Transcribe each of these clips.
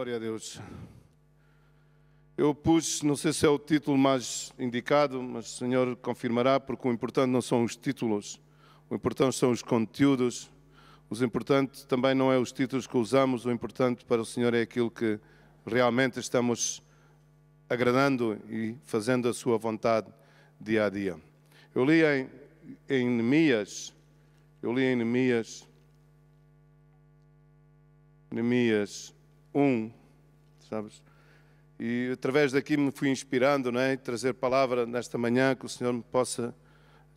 Glória a Deus. Eu pus, não sei se é o título mais indicado, mas o Senhor confirmará, porque o importante não são os títulos, o importante são os conteúdos. O importante também não é os títulos que usamos, o importante para o Senhor é aquilo que realmente estamos agradando e fazendo a sua vontade dia a dia. Eu li em Neemias 1, sabes? E através daqui me fui inspirando, não é? Trazer palavra nesta manhã, que o Senhor me possa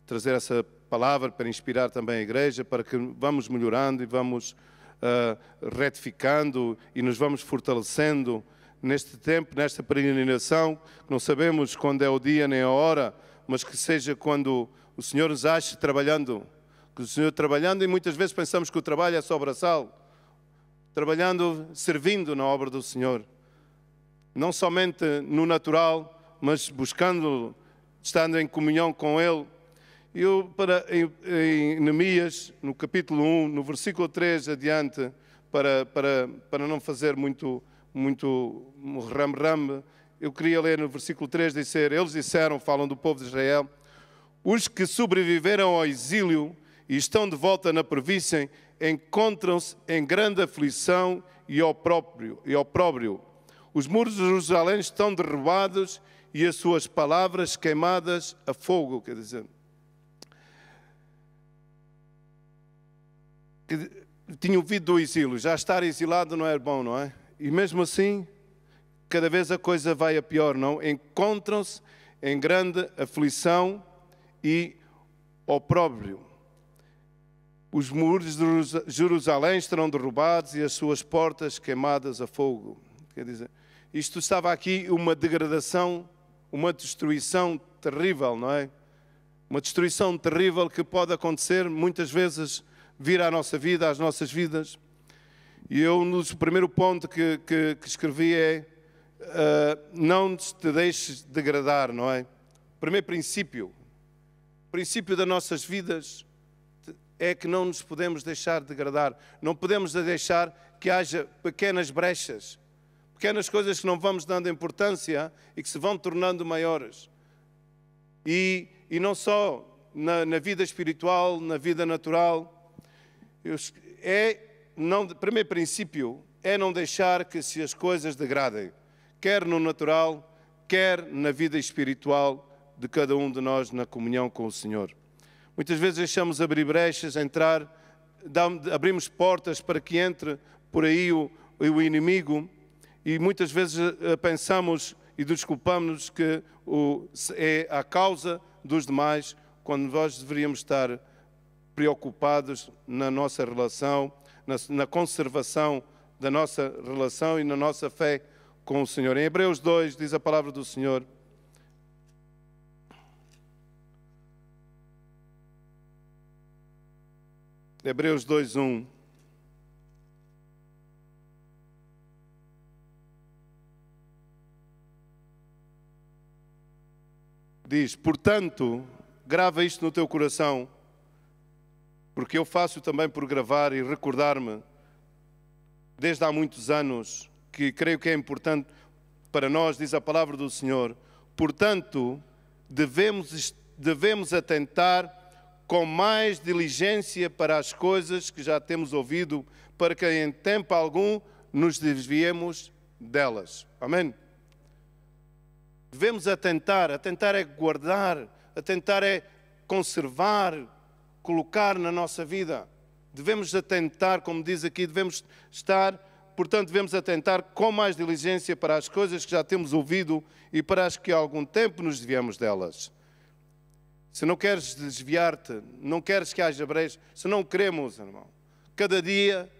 trazer essa palavra para inspirar também a igreja, para que vamos melhorando e vamos retificando e nos vamos fortalecendo neste tempo, nesta peregrinação, que não sabemos quando é o dia nem a hora, mas que seja quando o Senhor nos ache trabalhando, que o Senhor trabalhando, e muitas vezes pensamos que o trabalho é só braçal, trabalhando, servindo na obra do Senhor, não somente no natural, mas buscando, estando em comunhão com Ele. Eu, em Neemias, no capítulo 1, no versículo 3 adiante, para não fazer muito ram-ram, eu queria ler no versículo 3, eles disseram, falam do povo de Israel, os que sobreviveram ao exílio e estão de volta na província, encontram-se em grande aflição e opróbrio. Os muros de Jerusalém estão derrubados e as suas palavras queimadas a fogo. Quer dizer, tinham vindo do exílio. Já estar exilado não é bom, não é? E mesmo assim, cada vez a coisa vai a pior, não? Encontram-se em grande aflição e opróbrio. Os muros de Jerusalém estarão derrubados e as suas portas queimadas a fogo. Quer dizer, isto estava aqui uma degradação, uma destruição terrível, não é? Uma destruição terrível que pode acontecer muitas vezes, vir à nossa vida, às nossas vidas. E eu, no primeiro ponto que escrevi é, não te deixes degradar, não é? O primeiro princípio das nossas vidas é que não nos podemos deixar degradar. Não podemos deixar que haja pequenas brechas, pequenas coisas que não vamos dando importância e que se vão tornando maiores. E não só na vida espiritual, na vida natural. O primeiro princípio é não deixar que se as coisas degradem, quer no natural, quer na vida espiritual de cada um de nós na comunhão com o Senhor. Muitas vezes deixamos abrir brechas, abrimos portas para que entre por aí o inimigo e muitas vezes pensamos e desculpamos-nos que é a causa dos demais, quando nós deveríamos estar preocupados na nossa relação, na conservação da nossa relação e na nossa fé com o Senhor. Em Hebreus 2 diz a palavra do Senhor: Hebreus 2:1. Diz, portanto, grava isto no teu coração, porque eu faço também por gravar e recordar-me, desde há muitos anos, que creio que é importante para nós, diz a palavra do Senhor. Portanto, devemos atentar com mais diligência para as coisas que já temos ouvido, para que em tempo algum nos desviemos delas. Amém? Devemos atentar é guardar, atentar é conservar, colocar na nossa vida. Devemos atentar, como diz aqui, devemos atentar com mais diligência para as coisas que já temos ouvido e para as que há algum tempo nos desviamos delas. Se não queres desviar-te, não queres que haja brechas, se não queremos, irmão, cada dia,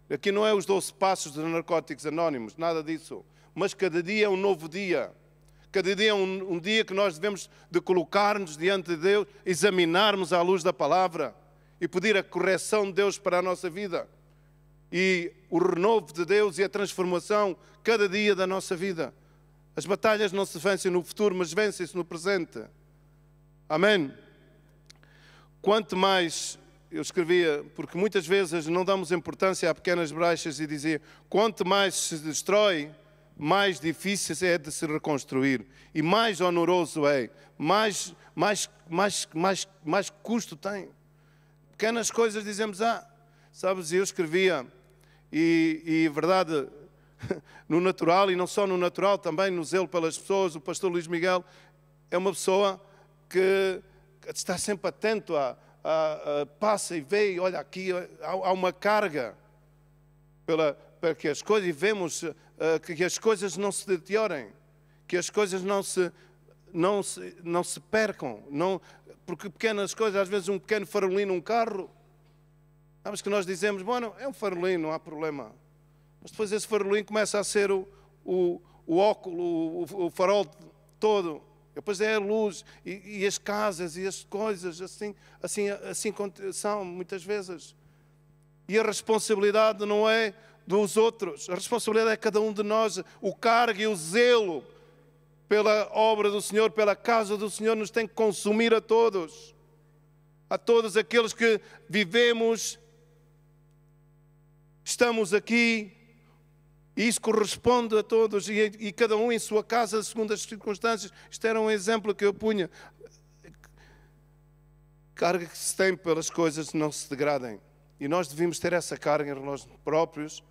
aqui não é os 12 passos dos Narcóticos Anónimos, nada disso, mas cada dia é um novo dia. Cada dia é um dia que nós devemos de colocar-nos diante de Deus, examinarmos à luz da palavra e pedir a correção de Deus para a nossa vida. E o renovo de Deus e a transformação cada dia da nossa vida. As batalhas não se vencem no futuro, mas vencem-se no presente. Amém? Quanto mais eu escrevia, porque muitas vezes não damos importância a pequenas brechas e dizia, quanto mais se destrói, mais difícil é de se reconstruir e mais oneroso é, mais custo tem. Pequenas coisas dizemos, sabes, eu escrevia e verdade, no natural e não só no natural, também no zelo pelas pessoas, o pastor Luís Miguel é uma pessoa que está sempre atento passa e vê, e olha aqui, há uma carga para que as coisas, e vemos que as coisas não se deteriorem, que as coisas não se percam, porque pequenas coisas, às vezes um pequeno farolinho num carro, sabes que nós dizemos, bueno, é um farolinho, não há problema, mas depois esse farolinho começa a ser o óculo, o farol todo. Depois é a luz e as casas e as coisas, assim são muitas vezes. E a responsabilidade não é dos outros, a responsabilidade é de cada um de nós. O cargo e o zelo pela obra do Senhor, pela casa do Senhor, nos tem que consumir a todos. A todos aqueles que vivemos, estamos aqui. E isso corresponde a todos, e cada um em sua casa, segundo as circunstâncias. Isto era um exemplo que eu punha. Carga que se tem pelas coisas não se degradem. E nós devíamos ter essa carga em nós próprios,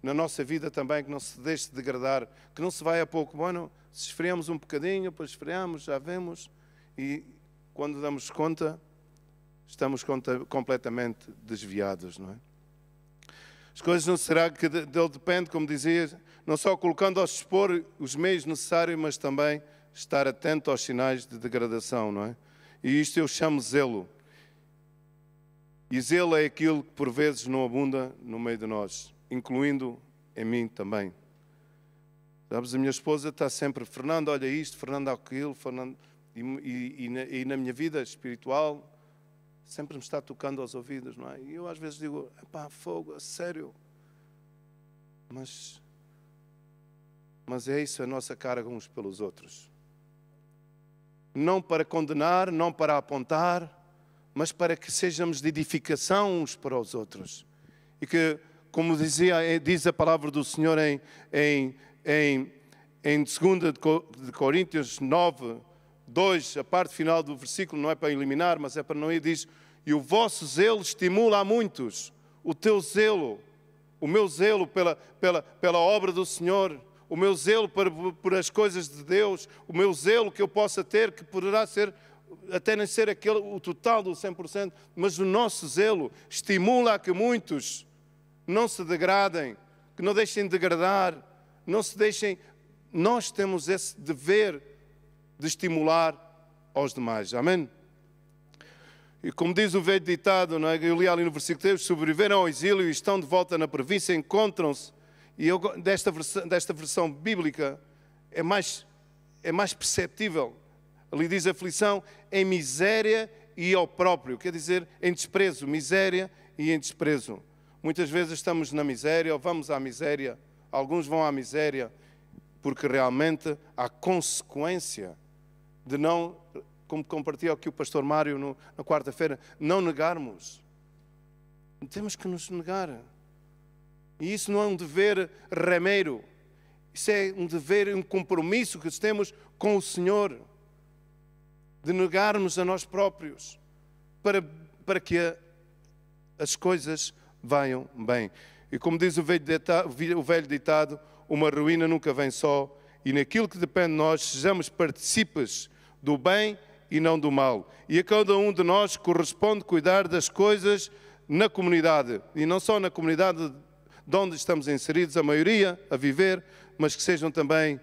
na nossa vida também, que não se deixe de degradar, que não se vai a pouco. Bueno, se esfriamos um bocadinho, depois esfriamos, já vemos, e quando damos conta, estamos completamente desviados, não é? As coisas não será que dele depende, como dizia, não só colocando ao dispor os meios necessários, mas também estar atento aos sinais de degradação, não é? E isto eu chamo zelo. E zelo é aquilo que por vezes não abunda no meio de nós, incluindo em mim também. Sabes, a minha esposa está sempre, Fernando, olha isto, Fernando, aquilo, Fernando, e na minha vida espiritual, sempre me está tocando aos ouvidos, não é? E eu às vezes digo, fogo, a sério. Mas é isso a nossa carga uns pelos outros. Não para condenar, não para apontar, mas para que sejamos de edificação uns para os outros. E que, como diz a palavra do Senhor em 2 de Coríntios 9, 2, a parte final do versículo, não é para eliminar, mas é para não ir, diz, e o vosso zelo estimula a muitos, o teu zelo, o meu zelo pela obra do Senhor, o meu zelo por as coisas de Deus, o meu zelo que eu possa ter, que poderá ser, até nem ser o total do 100%, mas o nosso zelo estimula a que muitos não se degradem, que não deixem de degradar, não se deixem. Nós temos esse dever de estimular aos demais. Amém? E como diz o velho ditado, não é? Eu li ali no versículo 3, sobreviveram ao exílio e estão de volta na província, encontram-se, e desta versão bíblica é mais perceptível. Ali diz aflição em miséria e ao próprio, quer dizer, em desprezo, miséria e em desprezo. Muitas vezes estamos na miséria ou vamos à miséria, alguns vão à miséria, porque realmente há consequência de não, como compartilhou aqui o pastor Mário na quarta-feira, não negarmos. Temos que nos negar. E isso não é um dever remeiro. Isso é um dever, um compromisso que temos com o Senhor. De negarmos a nós próprios. Para que as coisas venham bem. E como diz o velho ditado, uma ruína nunca vem só. E naquilo que depende de nós, sejamos partícipes do bem e não do mal. E a cada um de nós corresponde cuidar das coisas na comunidade. E não só na comunidade de onde estamos inseridos, a maioria a viver, mas que sejam também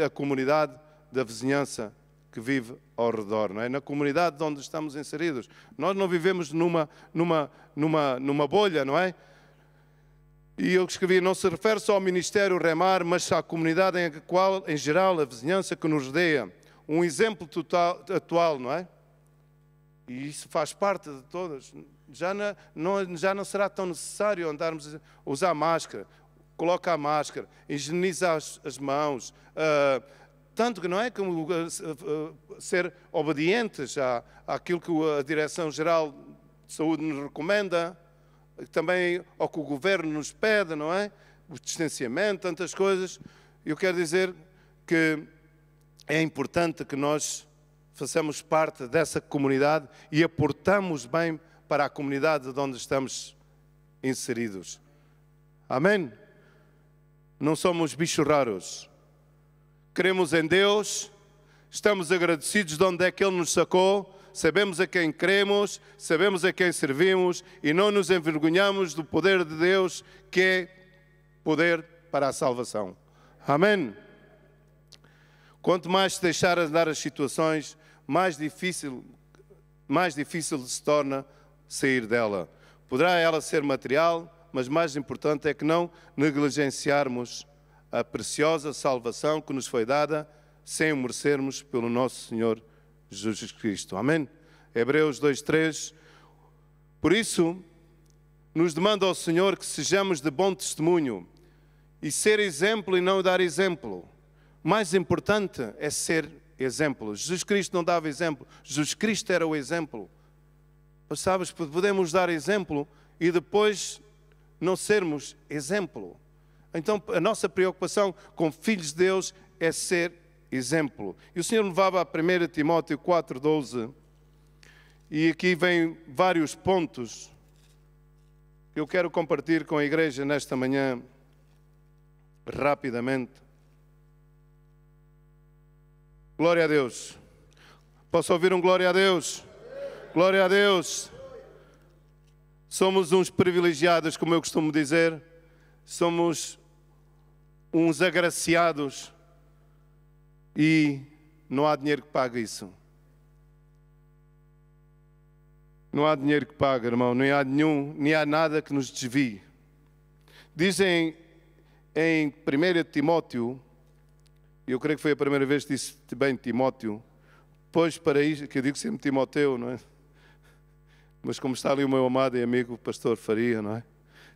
a comunidade da vizinhança que vive ao redor, não é? Na comunidade de onde estamos inseridos. Nós não vivemos numa bolha, não é? E eu escrevi, não se refere só ao Ministério Remar, mas à comunidade em geral, a vizinhança que nos rodeia. Um exemplo atual, não é? E isso faz parte de todas. Já não será tão necessário andarmos a usar máscara. Coloca a máscara, higieniza as mãos. Tanto que não é como ser obedientes àquilo que a Direção-Geral de saúde nos recomenda, também ao que o governo nos pede, não é? O distanciamento, tantas coisas. Eu quero dizer que é importante que nós façamos parte dessa comunidade e aportamos bem para a comunidade de onde estamos inseridos. Amém? Não somos bichos raros. Cremos em Deus, estamos agradecidos de onde é que Ele nos sacou, sabemos a quem cremos, sabemos a quem servimos e não nos envergonhamos do poder de Deus, que é poder para a salvação. Amém? Quanto mais se deixar andar as situações, mais difícil se torna sair dela. Poderá ela ser material, mas mais importante é que não negligenciarmos a preciosa salvação que nos foi dada sem o merecermos pelo nosso Senhor Jesus Cristo. Amém? Hebreus 2:3. Por isso, nos demanda ao Senhor que sejamos de bom testemunho e ser exemplo e não dar exemplo. Mais importante é ser exemplo. Jesus Cristo não dava exemplo. Jesus Cristo era o exemplo. Mas sabes, podemos dar exemplo e depois não sermos exemplo. Então a nossa preocupação com filhos de Deus é ser exemplo. E o Senhor me levava a 1 Timóteo 4:12 e aqui vem vários pontos que eu quero compartilhar com a igreja nesta manhã rapidamente. Glória a Deus. Posso ouvir um glória a Deus? Glória a Deus. Somos uns privilegiados, como eu costumo dizer. Somos uns agraciados e não há dinheiro que pague isso. Não há dinheiro que pague, irmão. Nem há nada que nos desvie. Dizem em 1 Timóteo, eu creio que foi a primeira vez que disse bem Timóteo, pois para isso, que eu digo sempre Timoteu, não é? Mas como está ali o meu amado e amigo, o pastor Faria, não é?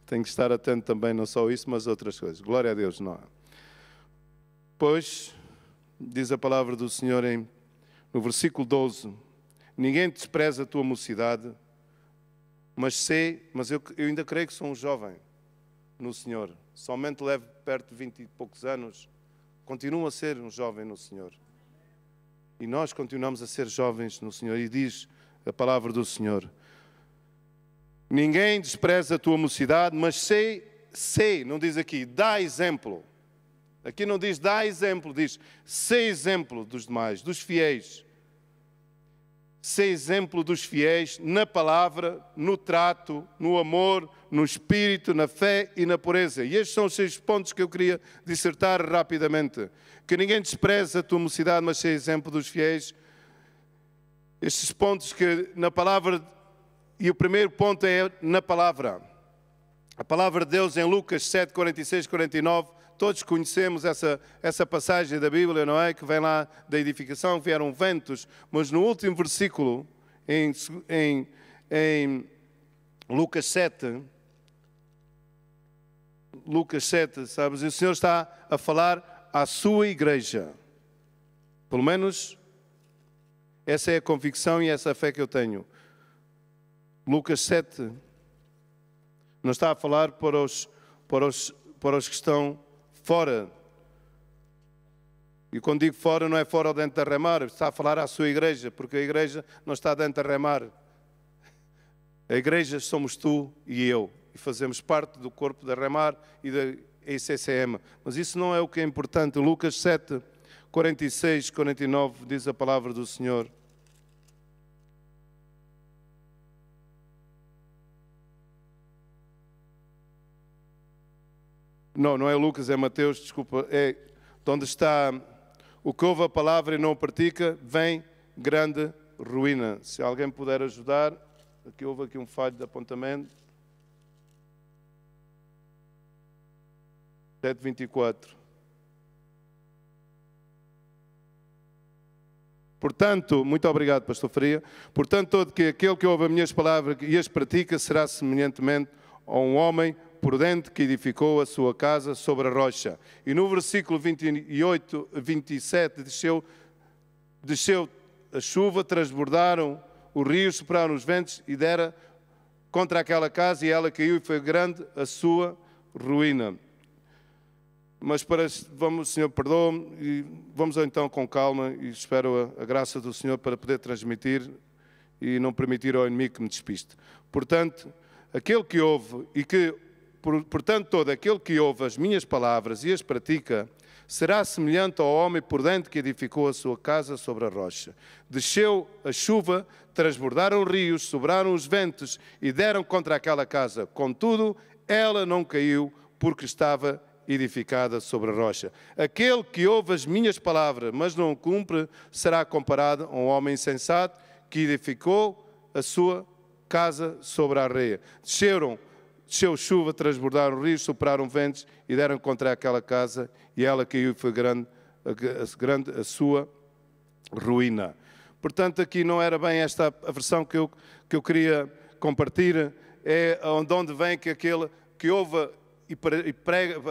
Tenho que estar atento também, não só isso, mas outras coisas. Glória a Deus, não é? Pois, diz a palavra do Senhor no versículo 12, ninguém despreza a tua mocidade, mas eu ainda creio que sou um jovem no Senhor. Somente levo perto de 20 e poucos anos, continuo a ser um jovem no Senhor. E nós continuamos a ser jovens no Senhor. E diz a palavra do Senhor, ninguém despreza a tua mocidade, mas sei, não diz aqui, dá exemplo. Aqui não diz dá exemplo, diz sei exemplo dos demais, dos fiéis. Sei exemplo dos fiéis na palavra, no trato, no amor, no espírito, na fé e na pureza. E estes são os 6 pontos que eu queria dissertar rapidamente. Que ninguém despreza a tua mocidade, mas sei exemplo dos fiéis. Estes pontos que na palavra, e o primeiro ponto é na palavra. A palavra de Deus em Lucas 7, 46, 49, todos conhecemos essa passagem da Bíblia, não é? Que vem lá da edificação, vieram ventos, mas no último versículo, em Lucas 7, sabes? O Senhor está a falar à sua igreja. Pelo menos essa é a convicção e essa é a fé que eu tenho. Lucas 7 não está a falar para os que estão fora. E quando digo fora, não é fora ou dentro da remar, está a falar à sua igreja, porque a igreja não está dentro da remar. A igreja somos tu e eu, e fazemos parte do corpo da remar e da ECCM. Mas isso não é o que é importante. Lucas 7, 46, 49, diz a palavra do Senhor. Não é Lucas, é Mateus, desculpa. É onde está o que ouve a palavra e não a pratica, vem grande ruína. Se alguém puder ajudar, aqui houve aqui um falho de apontamento. 7:24. Portanto, muito obrigado, pastor Faria. Portanto, todo aquele que ouve as minhas palavras e as pratica será semelhantemente a um homem prudente que edificou a sua casa sobre a rocha. E no versículo 28, 27, desceu a chuva, transbordaram os rios, sopraram os ventos e dera contra aquela casa e ela caiu e foi grande a sua ruína. Mas Senhor, perdoa-me e vamos então com calma e espero a graça do Senhor para poder transmitir e não permitir ao inimigo que me despiste. Portanto, aquele que ouve todo aquele que ouve as minhas palavras e as pratica, será semelhante ao homem prudente que edificou a sua casa sobre a rocha. Desceu a chuva, transbordaram rios, sobraram os ventos e deram contra aquela casa. Contudo, ela não caiu, porque estava edificada sobre a rocha. Aquele que ouve as minhas palavras, mas não cumpre, será comparado a um homem insensato que edificou a sua casa sobre a areia. Desceu chuva, transbordaram rios, sopraram ventos e deram contra aquela casa e ela caiu e foi grande a sua ruína. Portanto, aqui não era bem esta a versão que eu queria compartilhar, é de onde vem que aquele que ouve e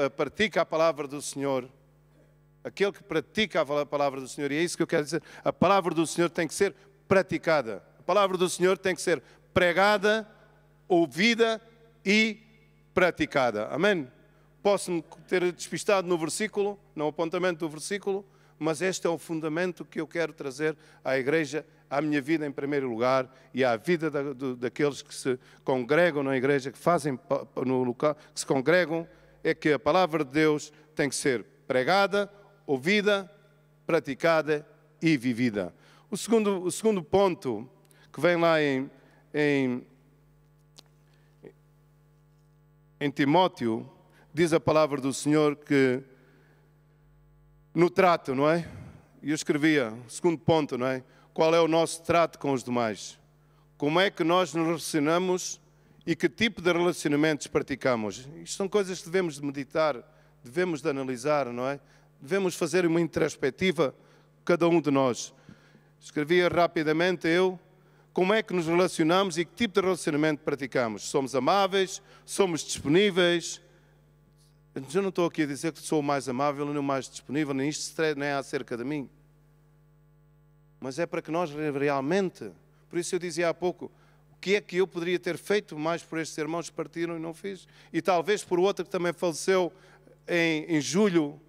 pratica a palavra do Senhor, aquele que pratica a palavra do Senhor, e é isso que eu quero dizer, a palavra do Senhor tem que ser praticada, a palavra do Senhor tem que ser pregada, ouvida e praticada. Amém? Posso-me ter despistado no versículo, no apontamento do versículo, mas este é o fundamento que eu quero trazer à igreja, à minha vida em primeiro lugar e à vida daqueles que se congregam na igreja, que fazem no local, que se congregam, é que a palavra de Deus tem que ser pregada, ouvida, praticada e vivida. O segundo ponto que vem lá em Timóteo, diz a palavra do Senhor que no trato, não é? E eu escrevia, segundo ponto, não é? Qual é o nosso trato com os demais? Como é que nós nos relacionamos e que tipo de relacionamentos praticamos? Isto são coisas que devemos de meditar, devemos de analisar, não é? Devemos fazer uma introspectiva, cada um de nós. Escrevia rapidamente como é que nos relacionamos e que tipo de relacionamento praticamos? Somos amáveis? Somos disponíveis? Eu não estou aqui a dizer que sou o mais amável, nem o mais disponível, nem isto nem é acerca de mim. Mas é para que nós realmente, por isso eu dizia há pouco, o que é que eu poderia ter feito mais por estes irmãos que partiram e não fiz? E talvez por outro que também faleceu em julho,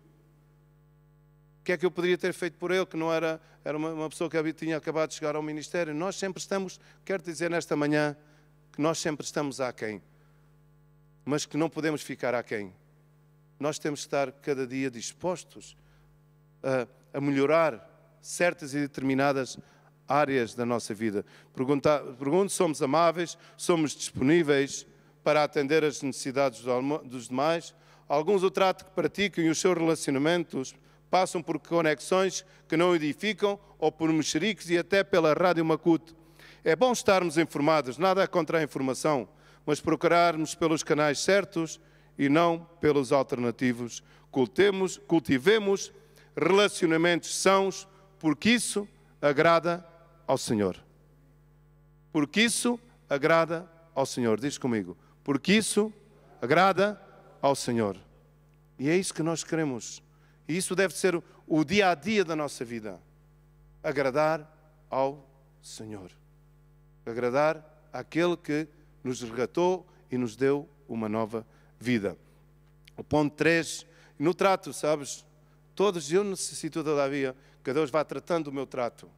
o que é que eu poderia ter feito por ele, que não era uma pessoa que tinha acabado de chegar ao ministério. Nós sempre estamos, quero dizer nesta manhã, que nós sempre estamos aquém, mas que não podemos ficar aquém. Nós temos que estar cada dia dispostos a melhorar certas e determinadas áreas da nossa vida. Pergunto, somos amáveis, somos disponíveis para atender as necessidades dos demais? Alguns o trato que praticam e os seus relacionamentos passam por conexões que não edificam ou por mexeriques e até pela Rádio Macuto. É bom estarmos informados, nada contra a informação, mas procurarmos pelos canais certos e não pelos alternativos. Cultivemos relacionamentos sãos, porque isso agrada ao Senhor. Porque isso agrada ao Senhor. Diz comigo. Porque isso agrada ao Senhor. E é isso que nós queremos. E isso deve ser o dia a dia da nossa vida. Agradar ao Senhor. Agradar àquele que nos resgatou e nos deu uma nova vida. O ponto 3, no trato, sabes? Eu necessito todavia que Deus vá tratando o meu trato.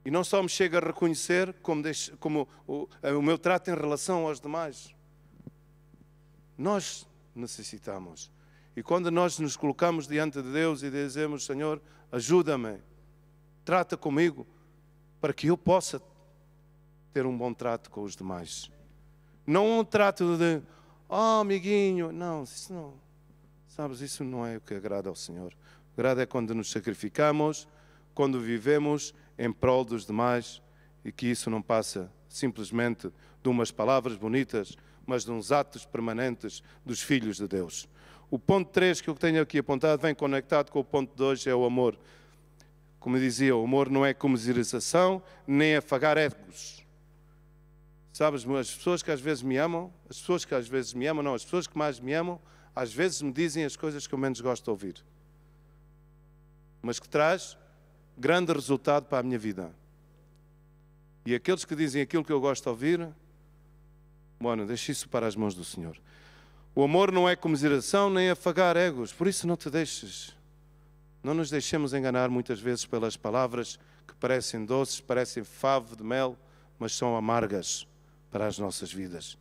E não só me chega a reconhecer como o meu trato em relação aos demais. Nós necessitamos. E quando nós nos colocamos diante de Deus e dizemos, Senhor, ajuda-me, trata comigo, para que eu possa ter um bom trato com os demais. Não um trato de, amiguinho, não, isso não. Sabes, isso não é o que agrada ao Senhor. O que agrada é quando nos sacrificamos, quando vivemos em prol dos demais e que isso não passa simplesmente de umas palavras bonitas, mas de uns atos permanentes dos filhos de Deus. O ponto 3 que eu tenho aqui apontado vem conectado com o ponto 2, é o amor. Como eu dizia, o amor não é comiseração, nem afagar egos. Sabes, as pessoas que às vezes me amam, as pessoas que mais me amam, às vezes me dizem as coisas que eu menos gosto de ouvir. Mas que traz grande resultado para a minha vida. E aqueles que dizem aquilo que eu gosto de ouvir, Bueno, deixa isso para as mãos do Senhor. O amor não é comiseração nem afagar egos, por isso não te deixes. Não nos deixemos enganar muitas vezes pelas palavras que parecem doces, parecem favo de mel, mas são amargas para as nossas vidas.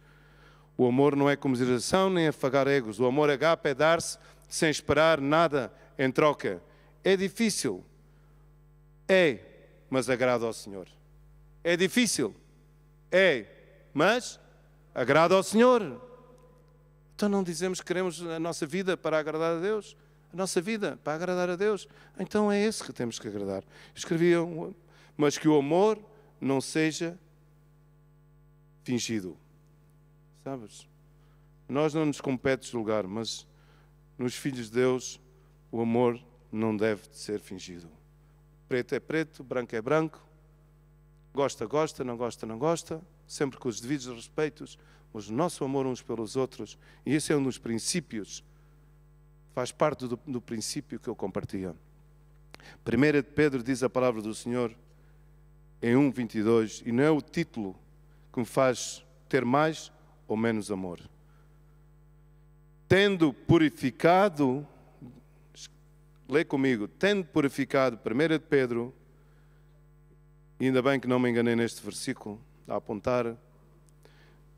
O amor não é comiseração nem afagar egos. O amor agape é dar-se sem esperar nada em troca. É difícil. É, mas agrada ao Senhor. É difícil. É, mas agrada ao Senhor. Então não dizemos que queremos a nossa vida para agradar a Deus? A nossa vida para agradar a Deus? Então é esse que temos que agradar. Escrevia, mas que o amor não seja fingido. Sabes? Nós não nos compete julgar, mas nos filhos de Deus o amor não deve ser fingido. Preto é preto, branco é branco, gosta, gosta, não gosta, não gosta, sempre com os devidos respeitos, mas o nosso amor uns pelos outros, e esse é um dos princípios, faz parte do princípio que eu compartilho. 1 de Pedro diz a palavra do Senhor em 1:22, e não é o título que me faz ter mais ou menos amor. Tendo purificado, lê comigo, tendo purificado, 1 de Pedro, ainda bem que não me enganei neste versículo, a apontar,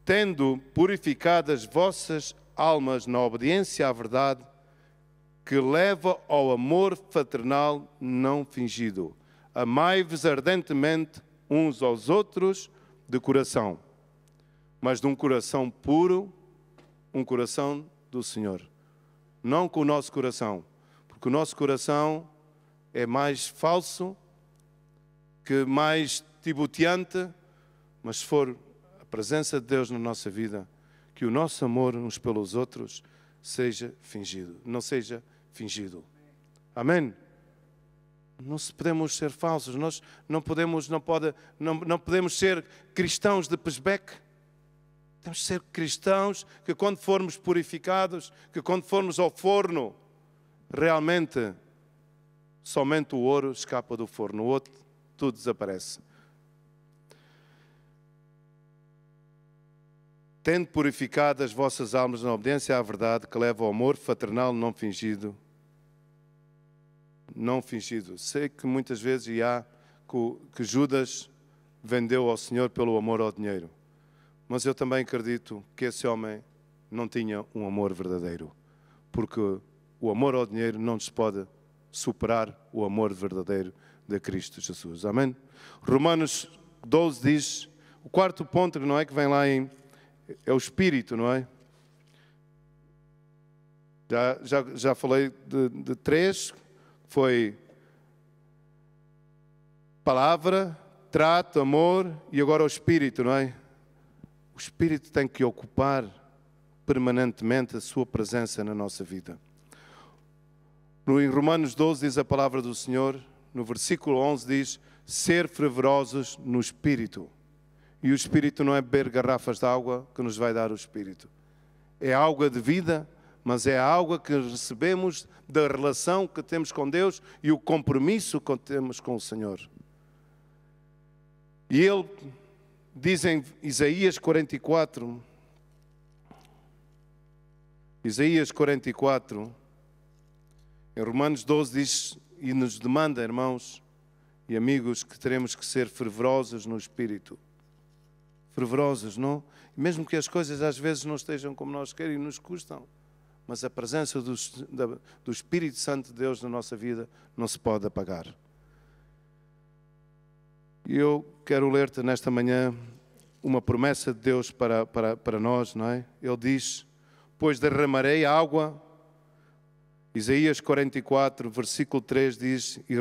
tendo purificado as vossas almas na obediência à verdade, que leva ao amor fraternal não fingido. Amai-vos ardentemente uns aos outros de coração, mas de um coração puro, um coração do Senhor. Não com o nosso coração, porque o nosso coração é mais falso, que mais tibuteante, mas se for a presença de Deus na nossa vida, que o nosso amor uns pelos outros seja fingido, não seja fingido. Amém? Não podemos ser falsos, nós não podemos ser cristãos de pesbeque. Temos de ser cristãos que quando formos purificados, que quando formos ao forno, realmente somente o ouro escapa do forno, o outro tudo desaparece. Tendo purificado as vossas almas na obediência à verdade, que leva ao amor fraternal não fingido. Não fingido. Sei que muitas vezes há que Judas vendeu ao Senhor pelo amor ao dinheiro. Mas eu também acredito que esse homem não tinha um amor verdadeiro. Porque o amor ao dinheiro não nos pode superar o amor verdadeiro de Cristo Jesus. Amém? Romanos 12 diz, o quarto ponto, não é, que vem lá é o Espírito, não é? Já falei de três, foi palavra, trato, amor e agora o Espírito, não é? O Espírito tem que ocupar permanentemente a sua presença na nossa vida. Em Romanos 12 diz a palavra do Senhor, no versículo 11 diz, ser fervorosos no Espírito. E o Espírito não é beber garrafas de água que nos vai dar o Espírito. É água de vida, mas é a água que recebemos da relação que temos com Deus e o compromisso que temos com o Senhor. E Ele diz em Isaías 44, em Romanos 12 diz, e nos demanda, irmãos e amigos, que teremos que ser fervorosos no Espírito. Fervorosos, não? Mesmo que as coisas às vezes não estejam como nós queremos e nos custam, mas a presença do Espírito Santo de Deus na nossa vida não se pode apagar. E eu quero ler-te nesta manhã uma promessa de Deus para nós, não é? Ele diz, pois derramarei água, Isaías 44, versículo 3 diz, e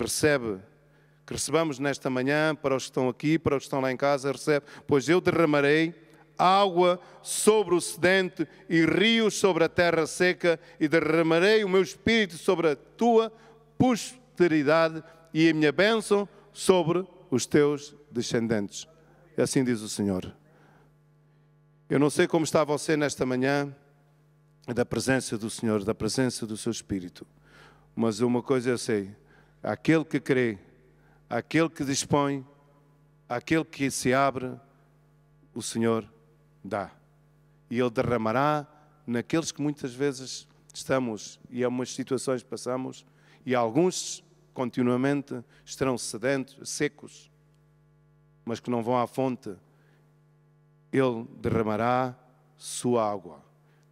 que recebamos nesta manhã, para os que estão aqui, para os que estão lá em casa, recebe, pois eu derramarei água sobre o sedente e rios sobre a terra seca, e derramarei o meu Espírito sobre a tua posteridade e a minha bênção sobre os teus descendentes. Assim diz o Senhor. Eu não sei como está você nesta manhã, da presença do Senhor, da presença do seu Espírito. Mas uma coisa eu sei, aquele que crê, aquele que dispõe, aquele que se abre, o Senhor dá. e Ele derramará naqueles que muitas vezes estamos e em umas situações passamos, e alguns continuamente estarão sedentos, secos, mas que não vão à fonte. Ele derramará sua água.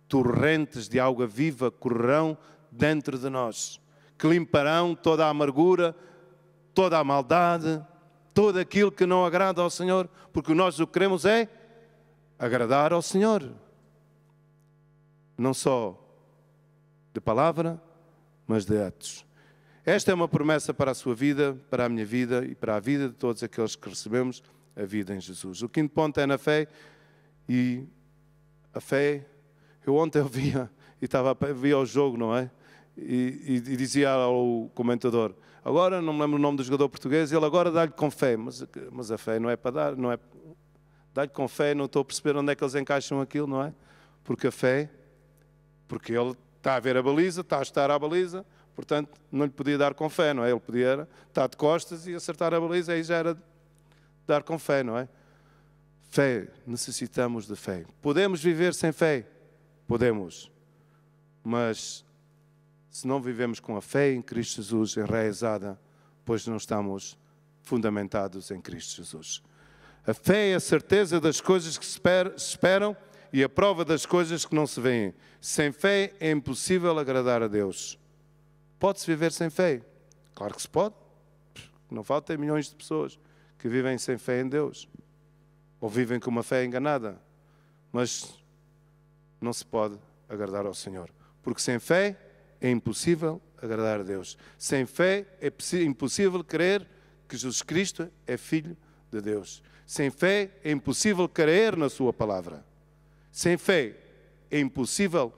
Torrentes de água viva correrão dentro de nós, que limparão toda a amargura, toda a maldade, tudo aquilo que não agrada ao Senhor, porque nós o que queremos é agradar ao Senhor. Não só de palavra, mas de atos. Esta é uma promessa para a sua vida, para a minha vida e para a vida de todos aqueles que recebemos a vida em Jesus. O quinto ponto é na fé, e a fé, eu ontem via o jogo, não é? E dizia ao comentador, agora não me lembro o nome do jogador português, ele agora dá-lhe com fé, mas a fé não é para dar, não é, dá-lhe com fé, não estou a perceber onde é que eles encaixam aquilo, não é? Porque a fé, porque ele está a ver a baliza, está a estar à baliza, portanto não lhe podia dar com fé, não é? Ele podia estar de costas e acertar a baliza, aí já era dar com fé, não é? Fé, necessitamos de fé. Podemos viver sem fé? Podemos, mas se não vivemos com a fé em Cristo Jesus enraizada, pois não estamos fundamentados em Cristo Jesus. A fé é a certeza das coisas que se esperam e a prova das coisas que não se veem. Sem fé é impossível agradar a Deus. Pode-se viver sem fé? Claro que se pode. Não faltam milhões de pessoas que vivem sem fé em Deus. Ou vivem com uma fé enganada. Mas não se pode agradar ao Senhor. Porque sem fé é impossível agradar a Deus. Sem fé é impossível crer que Jesus Cristo é Filho de Deus. Sem fé é impossível crer na sua palavra. Sem fé é impossível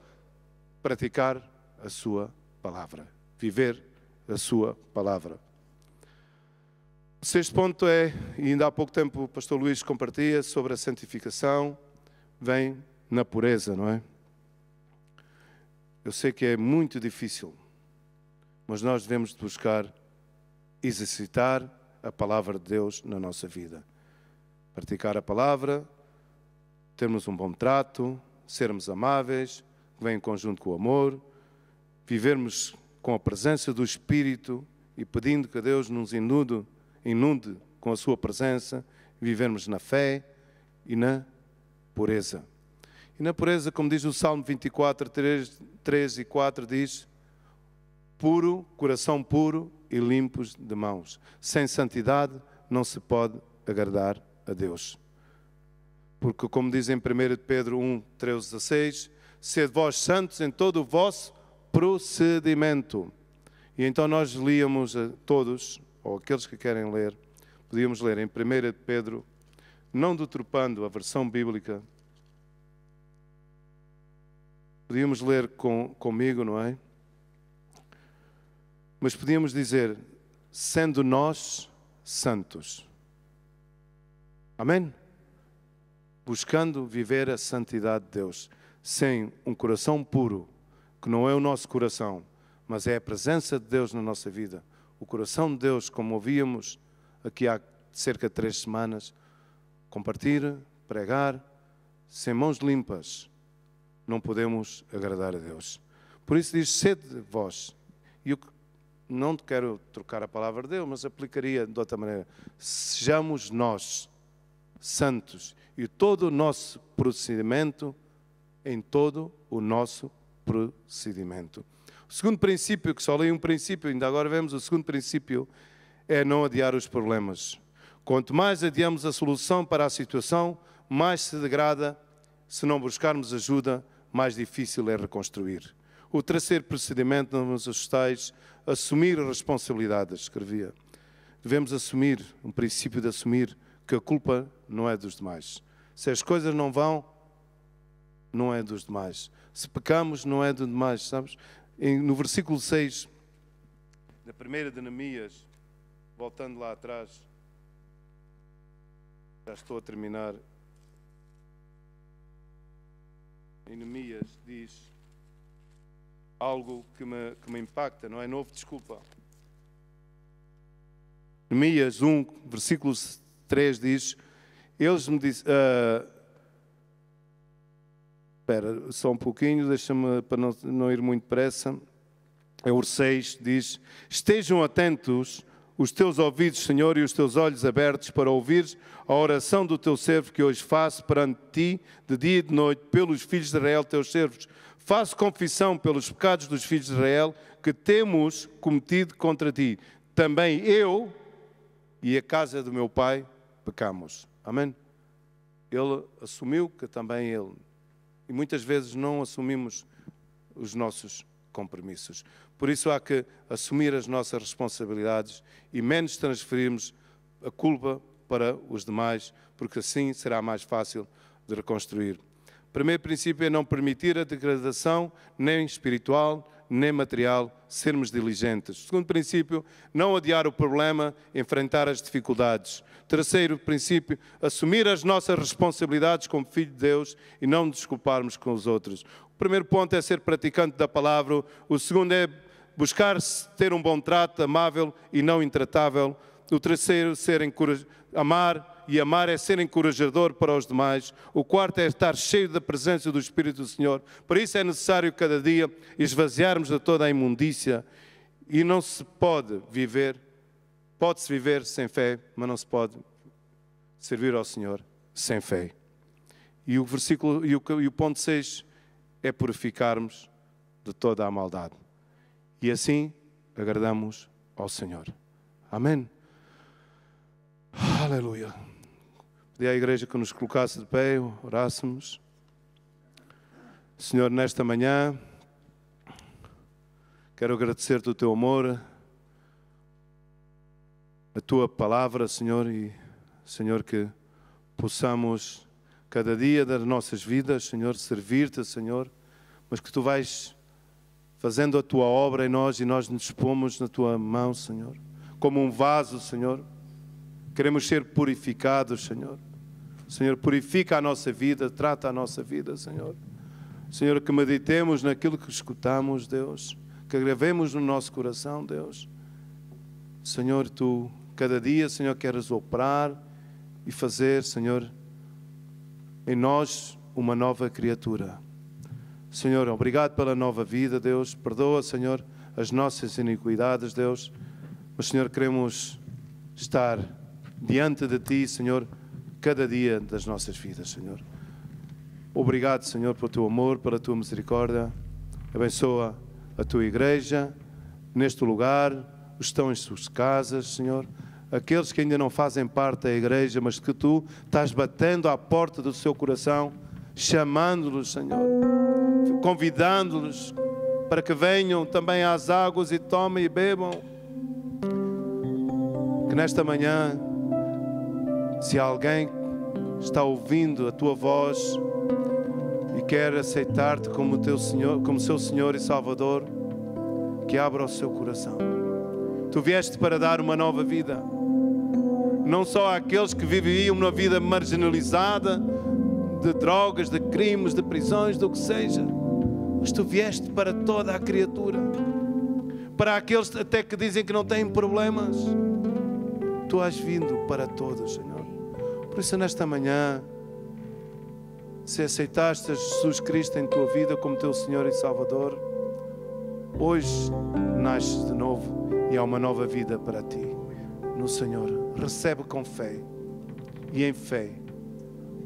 praticar a sua palavra. Viver a sua palavra. O sexto ponto é, e ainda há pouco tempo o pastor Luís compartilha sobre a santificação, vem na pureza, não é? Eu sei que é muito difícil, mas nós devemos buscar exercitar a palavra de Deus na nossa vida. Praticar a palavra, termos um bom trato, sermos amáveis, que vem em conjunto com o amor, vivermos com a presença do Espírito e pedindo que Deus nos inunde com a sua presença, vivermos na fé e na pureza. E na pureza, como diz o Salmo 24, 3 e 4, diz: puro, coração puro e limpos de mãos. Sem santidade não se pode agradar a Deus. Porque, como diz em 1 Pedro 1, 13, 16, sede vós santos em todo o vosso procedimento. E então nós líamos a todos, ou aqueles que querem ler, podíamos ler em 1 Pedro, não deturpando a versão bíblica, podíamos ler comigo, não é? Mas podíamos dizer, sendo nós santos. Amém? Buscando viver a santidade de Deus, sem um coração puro, que não é o nosso coração, mas é a presença de Deus na nossa vida. O coração de Deus, como ouvíamos aqui há cerca de 3 semanas, compartilhar, pregar, sem mãos limpas, não podemos agradar a Deus. Por isso diz, sede vós. E eu não quero trocar a palavra de Deus, mas aplicaria de outra maneira. Sejamos nós santos e todo o nosso procedimento, em todo o nosso procedimento. O segundo princípio, que só li um princípio, ainda agora vemos o segundo princípio, é não adiar os problemas. Quanto mais adiamos a solução para a situação, mais se degrada. Se não buscarmos ajuda, mais difícil é reconstruir. O terceiro procedimento, não nos assustais, assumir a responsabilidade, escrevia. Devemos assumir, um princípio de assumir, que a culpa não é dos demais. Se as coisas não vão, não é dos demais. Se pecamos, não é dos demais, sabes? No versículo 6, da primeira de Neemias, voltando lá atrás, já estou a terminar. Em Neemias diz algo que me impacta, não é novo, desculpa. Neemias 1, versículo 3 diz, eles me disseram, Espera, só um pouquinho, deixa-me para não ir muito depressa. É o 6, diz: estejam atentos os teus ouvidos, Senhor, e os teus olhos abertos para ouvir a oração do teu servo que hoje faço perante ti, de dia e de noite, pelos filhos de Israel, teus servos. Faço confissão pelos pecados dos filhos de Israel que temos cometido contra ti. Também eu e a casa do meu pai pecamos. Amém? Ele assumiu que também ele. E muitas vezes não assumimos os nossos compromissos. Por isso há que assumir as nossas responsabilidades e menos transferirmos a culpa para os demais, porque assim será mais fácil de reconstruir. O primeiro princípio é não permitir a degradação, nem espiritual, nem material, sermos diligentes. O segundo princípio, não adiar o problema, enfrentar as dificuldades. Terceiro princípio, assumir as nossas responsabilidades como filho de Deus e não nos desculparmos com os outros. O primeiro ponto é ser praticante da palavra. O segundo é buscar ter um bom trato, amável e não intratável. O terceiro, amar, e amar é ser encorajador para os demais. O quarto é estar cheio da presença do Espírito do Senhor. Por isso é necessário cada dia esvaziarmos de toda a imundícia. E não se pode viver, pode-se viver sem fé, mas não se pode servir ao Senhor sem fé. E o versículo, e o ponto 6 é purificarmos de toda a maldade. E assim agradamos ao Senhor. Amém? Aleluia. Pedi à igreja que nos colocasse de pé, orássemos. Senhor, nesta manhã, quero agradecer-te o teu amor, a tua palavra, Senhor, e, Senhor, que possamos cada dia das nossas vidas, Senhor, servir-te, Senhor, mas que tu vais fazendo a tua obra em nós e nós nos dispomos na tua mão, Senhor, como um vaso, Senhor. Queremos ser purificados, Senhor. Senhor, purifica a nossa vida, trata a nossa vida, Senhor. Senhor, que meditemos naquilo que escutamos, Deus. Que gravemos no nosso coração, Deus. Senhor, tu cada dia, Senhor, queres operar e fazer, Senhor, em nós uma nova criatura. Senhor, obrigado pela nova vida, Deus. Perdoa, Senhor, as nossas iniquidades, Deus. Mas, Senhor, queremos estar diante de Ti, Senhor, cada dia das nossas vidas, Senhor. Obrigado, Senhor, pelo Teu amor, pela Tua misericórdia. Abençoa a Tua igreja, neste lugar, os que estão em suas casas, Senhor. Aqueles que ainda não fazem parte da igreja, mas que Tu estás batendo à porta do seu coração, chamando-los, Senhor, convidando-los para que venham também às águas e tomem e bebam. Que nesta manhã, se alguém está ouvindo a tua voz e quer aceitar-te como teu Senhor, como seu Senhor e Salvador, que abra o seu coração. Tu vieste para dar uma nova vida, não só àqueles que viviam uma vida marginalizada, de drogas, de crimes, de prisões, do que seja, mas tu vieste para toda a criatura, para aqueles até que dizem que não têm problemas. Tu has vindo para todos, Senhor. Por isso, nesta manhã, se aceitaste a Jesus Cristo em tua vida como teu Senhor e Salvador, hoje nasces de novo e há uma nova vida para ti no Senhor. Recebe com fé e em fé,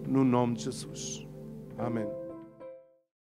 no nome de Jesus. Amém.